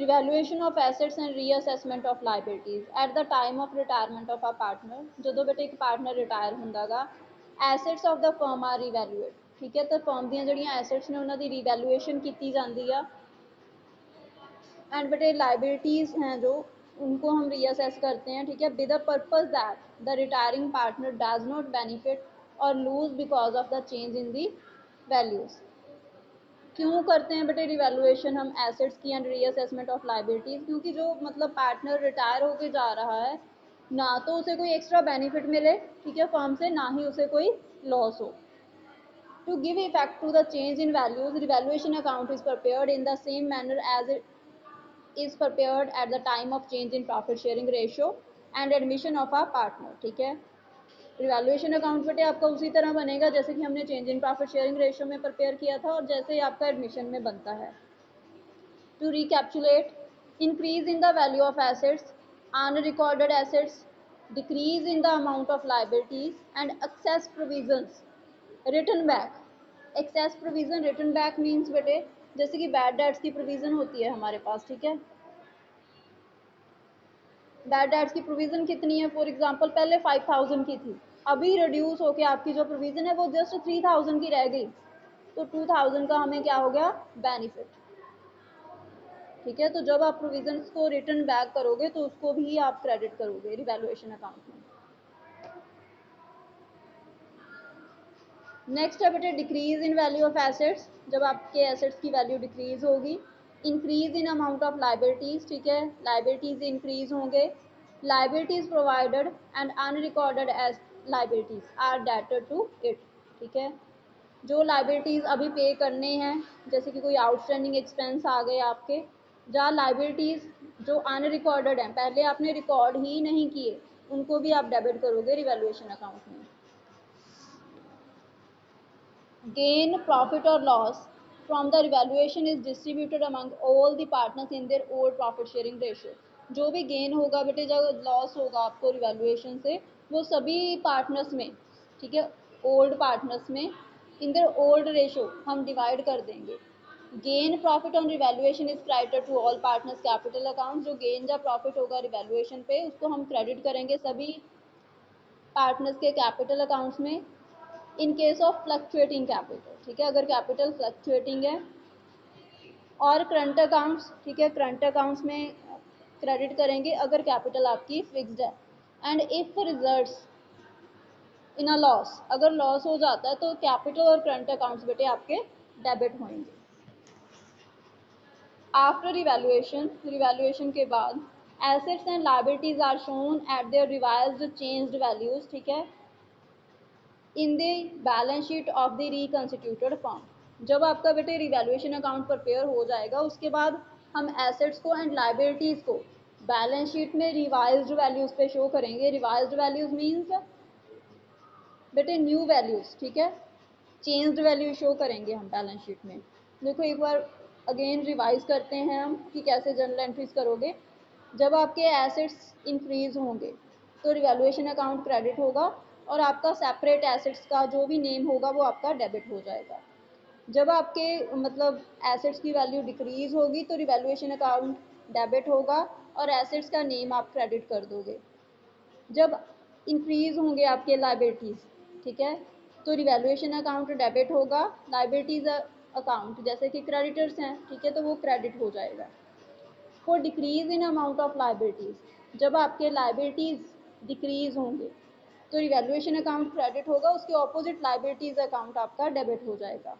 Revaluation of assets and reassessment of liabilities at the time of retirement of a partner, जो बेटे एक partner retire ਹੁੰਦਾਗਾ assets of the firm are revaluate, ठीक है। तो firm ਦੀਆਂ ਜਿਹੜੀਆਂ एसेट्स ਨੇ ਉਹਨਾਂ ਦੀ रिवैल्यूएशन ਕੀਤੀ ਜਾਂਦੀ ਆ। एंड बेटे लाइबिलिटीज़ हैं जो उनको हम रीअसेस करते हैं, ठीक है, with the purpose that the retiring partner does not benefit और lose because of the change in the values. क्यों करते हैं बेटे रिवैल्यूएशन हम एसेट्स की एंड रीअसेसमेंट ऑफ लाइबिलिटीज़? क्योंकि जो मतलब पार्टनर रिटायर होके जा रहा है ना तो उसे कोई एक्स्ट्रा बेनिफिट मिले, ठीक है, फर्म से, ना ही उसे कोई लॉस हो। To give effect to the change in values, revaluation account is prepared in the same manner as it is prepared at the time of change in profit sharing ratio and admission of a partner, ठीक है। Revaluation account बेटे आपका उसी तरह बनेगा जैसे कि हमने change in profit sharing ratio में प्रिपेयर किया था और जैसे ही आपका एडमिशन में बनता है। To recapitulate, increase in the value of assets, unrecorded assets, decrease in the amount of liabilities and excess provisions return back. Excess provision return back means बेटे जैसे कि बैड डेट्स की प्रोविजन होती है हमारे पास, ठीक है। बैड डेट्स की प्रोविजन कितनी है? फॉर एग्जांपल पहले 5000 की थी, अभी रिड्यूस होके आपकी जो प्रोविजन है वो जस्ट 3000 की रह गई, तो 2000 का हमें क्या हो गया? बेनिफिट, ठीक है। तो जब आप प्रोविजंस को रिटर्न बैक करोगे तो उसको भी आप क्रेडिट करोगे रिवैल्यूएशन अकाउंट में। नेक्स्ट है बेटे decrease in value of assets, जब आपके एसेट्स की वैल्यू डिक्रीज होगी। Increase in amount of liabilities, ठीक है, लाइबिलिटीज इंक्रीज होंगे। Liabilities provided and unrecorded as liabilities are debtor to it, ठीक है। जो लाइबिलिटीज अभी पे करने हैं जैसे कि कोई आउटस्टैंडिंग एक्सपेंस आ गए आपके, जहाँ लाइबिलिटीज जो अनरिकॉर्डेड हैं, पहले आपने रिकॉर्ड ही नहीं किए, उनको भी आप डेबिट करोगे रिवैल्यूएशन अकाउंट में। Gain, profit or loss from the revaluation is distributed among all the partners in their old profit sharing ratio। जो भी गेन होगा बेटे, जब लॉस होगा आपको रिवैल्यूएशन से, वो सभी पार्टनर्स में, ठीक है, ओल्ड पार्टनर्स में इन देयर ओल्ड रेशो हम डिवाइड कर देंगे। Gain profit on revaluation is credited to all partners capital account. जो गेन या प्रॉफिट होगा रिवैल्यूएशन पे उसको हम क्रेडिट करेंगे सभी पार्टनर्स के कैपिटल अकाउंट्स में। In case of fluctuating capital, ठीक है, अगर कैपिटल फ्लक्चुएटिंग है। और करंट अकाउंट्स, ठीक है, करंट अकाउंट्स में क्रेडिट करेंगे अगर कैपिटल आपकी फिक्स्ड है। And if results in a loss, अगर लॉस हो जाता है तो कैपिटल और करंट अकाउंट्स बेटे आपके डेबिट होंगे। आफ्टर रिवैल्यूएशन, रिवैल्यूएशन के बाद assets and liabilities are shown at their revised changed values, ठीक है, in the balance sheet of the reconstituted firm. जब आपका बेटे रिवैल्यूएशन अकाउंट प्रिपेयर हो जाएगा उसके बाद हम एसेट्स को एंड लाइबिलिटीज़ को बैलेंस शीट में रिवाइज्ड वैल्यूज़ पे शो करेंगे। रिवाइज्ड वैल्यूज़ मीन्स बेटे न्यू वैल्यूज़, ठीक है, चेंज्ड वैल्यू शो करेंगे हम बैलेंस शीट में। देखो एक बार अगेन रिवाइज करते हैं हम कि कैसे जर्नल एंट्रीज करोगे। जब आपके एसेट्स इंक्रीज होंगे तो रिवैल्यूएशन अकाउंट क्रेडिट होगा और आपका सेपरेट एसेट्स का जो भी नेम होगा वो आपका डेबिट हो जाएगा। जब आपके मतलब एसेट्स की वैल्यू डिक्रीज होगी तो रिवैल्यूएशन अकाउंट डेबिट होगा और एसेट्स का नेम आप क्रेडिट कर दोगे। जब इंक्रीज होंगे आपके लाइबिलिटीज़, ठीक है, तो रिवैल्यूएशन अकाउंट डेबिट होगा। लाइबिलिटीज़ अकाउंट जैसे कि क्रेडिटर्स हैं, ठीक है, तो वो क्रेडिट हो जाएगा। For decrease in amount of liabilities, जब आपके लाइबिलिटीज़ डिक्रीज होंगे तो रिवैल्यूएशन अकाउंट क्रेडिट होगा, उसके ऑपोजिट लाइबिलिटीज़ अकाउंट आपका डेबिट हो जाएगा।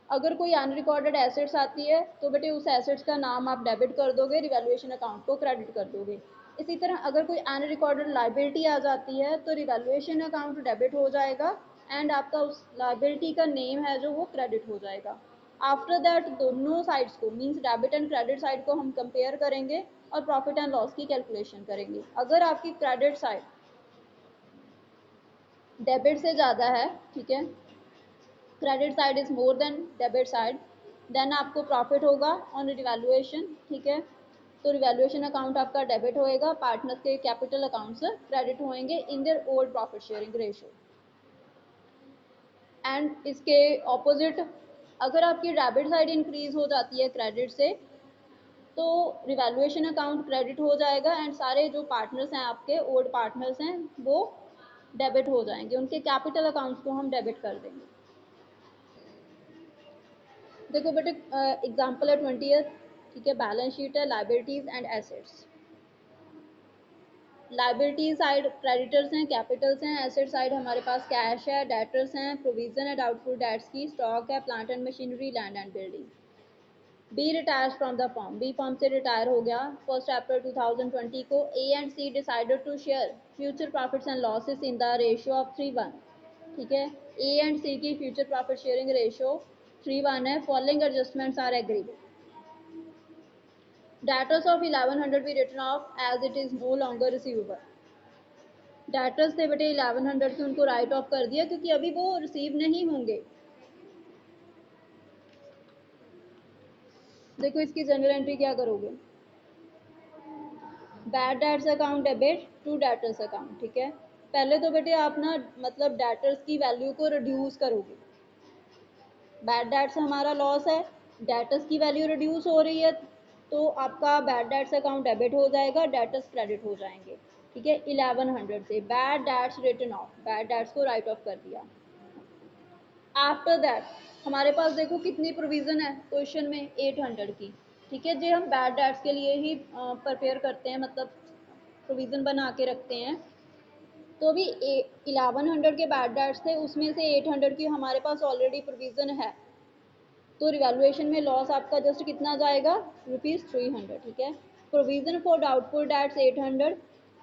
अगर कोई अनरिकॉर्डेड एसेट्स आती है तो बेटे उस एसेट्स का नाम आप डेबिट कर दोगे, रिवैल्यूएशन अकाउंट को क्रेडिट कर दोगे। इसी तरह अगर कोई अनरिकॉर्डेड लाइबिलिटी आ जाती है तो रिवैल्यूएशन अकाउंट डेबिट हो जाएगा एंड आपका उस लाइबिलिटी का नेम है जो वो क्रेडिट हो जाएगा। आफ्टर दैट दोनों साइड्स को means debit and credit side को हम कंपेयर करेंगे और प्रॉफिट एंड लॉस की कैलकुलेशन करेंगे। अगर आपकी क्रेडिट साइड डेबिट से ज़्यादा है, ठीक है, credit side is more than debit side, then आपको प्रॉफिट होगा ऑन रिवैल्यूएशन, ठीक है। तो रिवैल्यूएशन अकाउंट आपका डेबिट होएगा, पार्टनर्स के कैपिटल अकाउंट्स क्रेडिट होएंगे in their old profit sharing ratio. And इसके ऑपोजिट अगर आपकी डेबिट साइड इंक्रीज हो जाती है क्रेडिट से तो रिवैल्यूएशन अकाउंट क्रेडिट हो जाएगा एंड सारे जो पार्टनर्स हैं आपके ओल्ड पार्टनर्स हैं वो डेबिट हो जाएंगे, उनके कैपिटल अकाउंट्स को हम डेबिट कर देंगे। देखो बेटे एग्जांपल है 20th, ठीक है, बैलेंस शीट है, liabilities and assets. Liability side creditors हैं, कैपिटल्स हैं, एसेट साइड हमारे पास कैश है, डेटर्स हैं, प्रोविजन है डाउटफुल डेट्स की, स्टॉक है, plant and machinery, land and building. B retires from the firm, B firm से रिटायर हो गया 1 अप्रैल 2020 को। A and C decided to share future profits and losses in the ratio of 3:1, ठीक है। ए and सी की future profit sharing ratio 3:1 है। Following adjustments are agreed. Debtors of 1100 be written off as it is no longer receivable. Debtors थे बेटे 1100 के, उनको right off कर दिया क्योंकि अभी वो रिसीव नहीं होंगे। देखो इसकी जनरल एंट्री क्या करोगे, bad debts account debit to debtors account, ठीक है। पहले तो बेटे आप ना मतलब डेटर्स की वैल्यू को रिड्यूस करोगे। बैड डेट्स हमारा लॉस है, डेटर्स की वैल्यू रिड्यूस हो रही है तो आपका बैड डेट्स अकाउंट डेबिट हो जाएगा, डेटर्स क्रेडिट हो जाएंगे, ठीक है। 1100 से bad debts written off, bad debts को राइट ऑफ कर दिया। आफ्टर दैट हमारे पास देखो कितनी प्रोविजन है क्वेश्चन में, 800 की, ठीक है। जो हम बैड डेट्स के लिए ही प्रिपेयर करते हैं, मतलब प्रोविजन बना के रखते हैं। तो अभी 1100 के बैड डेट्स थे, उसमें से 800 की हमारे पास ऑलरेडी प्रोविजन है, तो रिवैल्यूएशन में लॉस आपका जस्ट कितना जाएगा, ₹300, ठीक है। Provision for doubtful debts 800,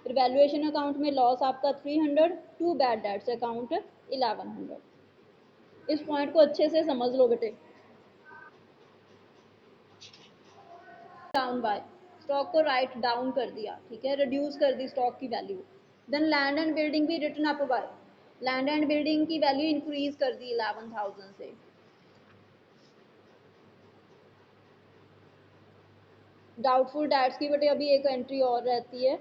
revaluation account में लॉस आपका 300, टू बैड डेट्स अकाउंट 1100। इस पॉइंट को अच्छे से समझ लो बेटे। डाउन बाय, स्टॉक को राइट डाउन कर दिया, ठीक है, रिड्यूस कर दी स्टॉक की value. Then land and building भी written up by, land and building की वैल्यू इंक्रीज कर दी 11,000 से। डाउटफुल डेट्स की बेटे अभी एक एंट्री और रहती है,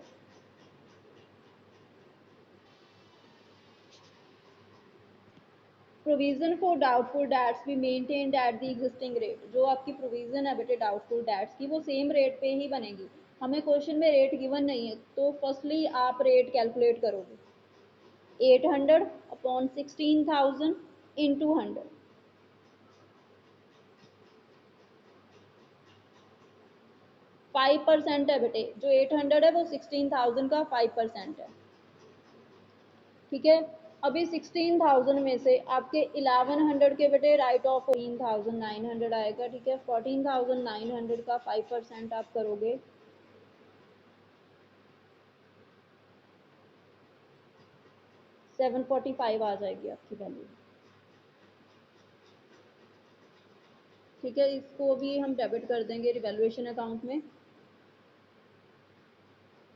प्रोविजन फॉर डाउटफुल डेट्स भी maintained at the existing rate. जो आपकी प्रोविजन है बेटे डाउटफुल डेट्स की वो सेम रेट पे ही बनेगी। हमें क्वेश्चन में रेट गिवन नहीं है तो फर्स्टली आप रेट कैलकुलेट करोगे, 800 अपॉन 16,000 इंटू 100, 5% है बेटे, जो 800 है वो 16,000 का 5% है, ठीक है। अभी 16,000 में से आपके 1100 के बेटे राइट ऑफ 14,900 आएगा, ठीक है। 14,900 का 5% आप करोगे 745 आ जाएगी आपकी वैल्यू, ठीक है। इसको भी हम डेबिट कर देंगे रिवैल्यूएशन अकाउंट में।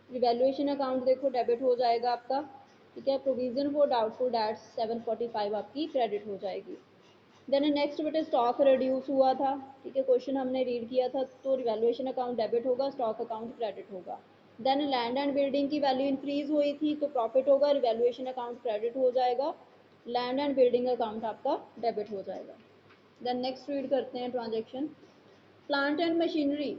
रिवैल्यूएशन अकाउंट देखो डेबिट हो जाएगा आपका, ठीक है। प्रोविजन फॉर डाउटफुल डेट्स 745 आपकी क्रेडिट हो जाएगी। देन नेक्स्ट बेटे स्टॉक रिड्यूस हुआ था, ठीक है, क्वेश्चन हमने रीड किया था, तो रिवैल्यूएशन अकाउंट डेबिट होगा, स्टॉक अकाउंट क्रेडिट होगा। देन लैंड एंड बिल्डिंग की वैल्यू इंक्रीज हुई थी तो प्रॉफिट होगा, रिवैल्यूएशन अकाउंट क्रेडिट हो जाएगा, लैंड एंड बिल्डिंग अकाउंट आपका डेबिट हो जाएगा। देन नेक्स्ट रीड करते हैं transaction. Plant and machinery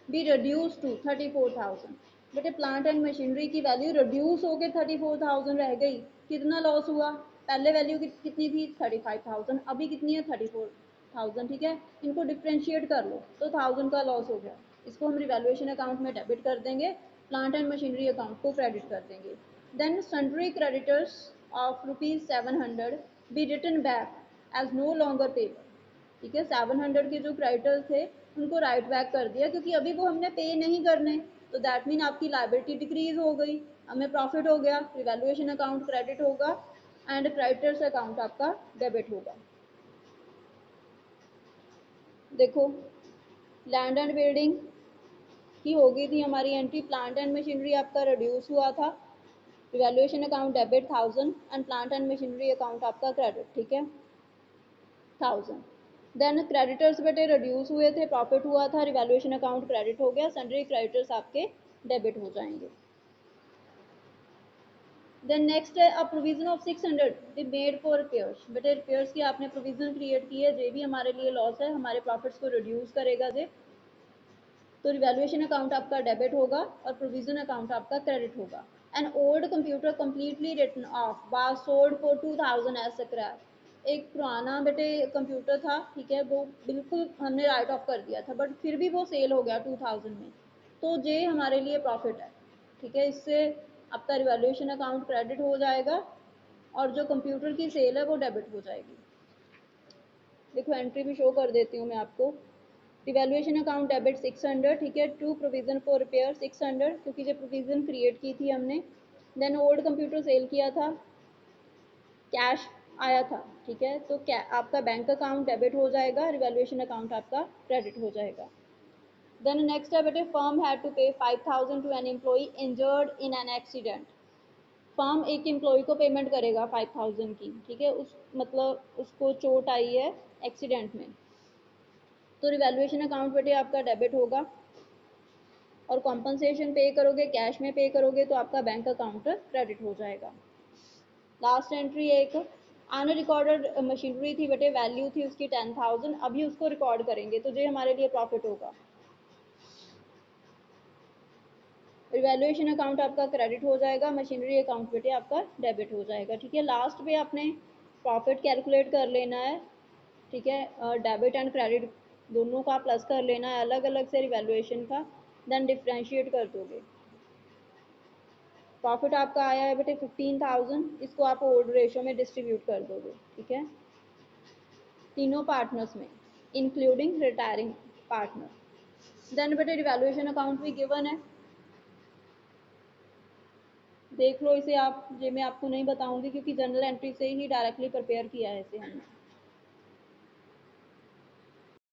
be reduce to 34,000। बेटे प्लांट एंड मशीनरी की वैल्यू रिड्यूस होकर 34,000 रह गई, कितना लॉस हुआ, पहले वैल्यू कितनी थी 35,000, अभी कितनी है 34,000, ठीक है। इनको डिफ्रेंशिएट कर लो तो 1000 का लॉस हो गया, इसको हम रिवैल्यूएशन अकाउंट में डेबिट कर देंगे, प्लांट एंड मशीनरी अकाउंट को क्रेडिट कर देंगे। Then sundry creditors of ₹700 be return back as no longer payable, ठीक है। 700 के जो क्रेडिटर्स थे उनको राइट बैक कर दिया क्योंकि अभी वो हमने पे नहीं करने, तो दैट मीन आपकी लाइबिलिटी डिक्रीज हो गई, हमें प्रॉफिट हो गया, रिवैल्यूएशन अकाउंट क्रेडिट होगा एंड क्रेडिटर्स अकाउंट आपका डेबिट होगा। देखो लैंड एंड बिल्डिंग की हो गई थी हमारी एंट्री, प्लांट एंड मशीनरी आपका रिड्यूस हुआ था, revaluation account debit 1000 and plant and machinery account आपका क्रेडिट, ठीक है, 1000। देन क्रेडिटर्स बेटे रिड्यूस हुए थे, प्रॉफिट हुआ था, रिवैल्यूएशन अकाउंट क्रेडिट हो गया, सन्ड्री क्रेडिटर्स आपके डेबिट हो जाएंगे। देन नेक्स्ट है a provision of 600 be made for repairs. बेटे रिपेयर्स की आपने प्रोविजन क्रिएट की है, जे भी हमारे लिए लॉस है, हमारे प्रॉफिट्स को रिड्यूस करेगा जे। तो रिवैल्यूएशन अकाउंट आपका डेबिट होगा और प्रोविजन अकाउंट आपका क्रेडिट होगा। An old computer completely written off was sold for 2000 as scrap. एक पुराना बेटे कंप्यूटर था, ठीक है, वो बिल्कुल हमने राइट ऑफ कर दिया था, बट फिर भी वो सेल हो गया 2000 में, तो ये हमारे लिए प्रॉफिट है, ठीक है। इससे आपका रिवैल्यूएशन अकाउंट क्रेडिट हो जाएगा और जो कंप्यूटर की सेल है वो डेबिट हो जाएगी। देखो एंट्री भी शो कर देती हूँ मैं आपको। रिवैल्यूएशन अकाउंट डेबिट 600, ठीक है, टू प्रोविजन फॉर रिपेयर 600, क्योंकि जो प्रोविजन क्रिएट की थी हमने। देन ओल्ड कंप्यूटर सेल किया था, कैश आया था, ठीक है, तो क्या आपका बैंक अकाउंट डेबिट हो जाएगा, रिवैल्यूएशन अकाउंट आपका क्रेडिट हो जाएगा। देन नेक्स्ट है बेटे, firm had to pay 5000 to an employee injured in an accident. Firm एक एम्प्लॉय को पेमेंट करेगा 5000 की, ठीक है, उस मतलब उसको चोट आई है एक्सीडेंट में, तो रिवैल्यूएशन अकाउंट बेटे आपका डेबिट होगा और कॉम्पनसेशन पे करोगे, कैश में पे करोगे तो आपका बैंक अकाउंट क्रेडिट हो जाएगा। लास्ट एंट्री एक अनरिकॉर्डेड मशीनरी थी बेटे, वैल्यू थी उसकी 10,000, अभी उसको रिकॉर्ड करेंगे तो ये हमारे लिए प्रॉफिट होगा। रिवैल्यूएशन अकाउंट आपका क्रेडिट हो जाएगा, मशीनरी अकाउंट बेटे आपका डेबिट हो जाएगा, ठीक है। लास्ट पे आपने प्रॉफिट कैलकुलेट कर लेना है, ठीक है, डेबिट एंड क्रेडिट दोनों का प्लस कर लेना है अलग अलग से रिवैल्यूएशन का, देन डिफ्रेंशिएट कर दोगे। प्रॉफिट आपका आया है बेटे 15,000, इसको आप ओल्ड रेशो में डिस्ट्रीब्यूट कर दोगे, ठीक है, तीनों पार्टनर्स में इंक्लूडिंग रिटायरिंग पार्टनर। देन बेटे रिवैल्यूएशन अकाउंट भी गिवन है, देख लो इसे आप, ये मैं आपको नहीं बताऊंगी क्योंकि जनरल एंट्री से ही डायरेक्टली प्रिपेयर किया है इसे हमने।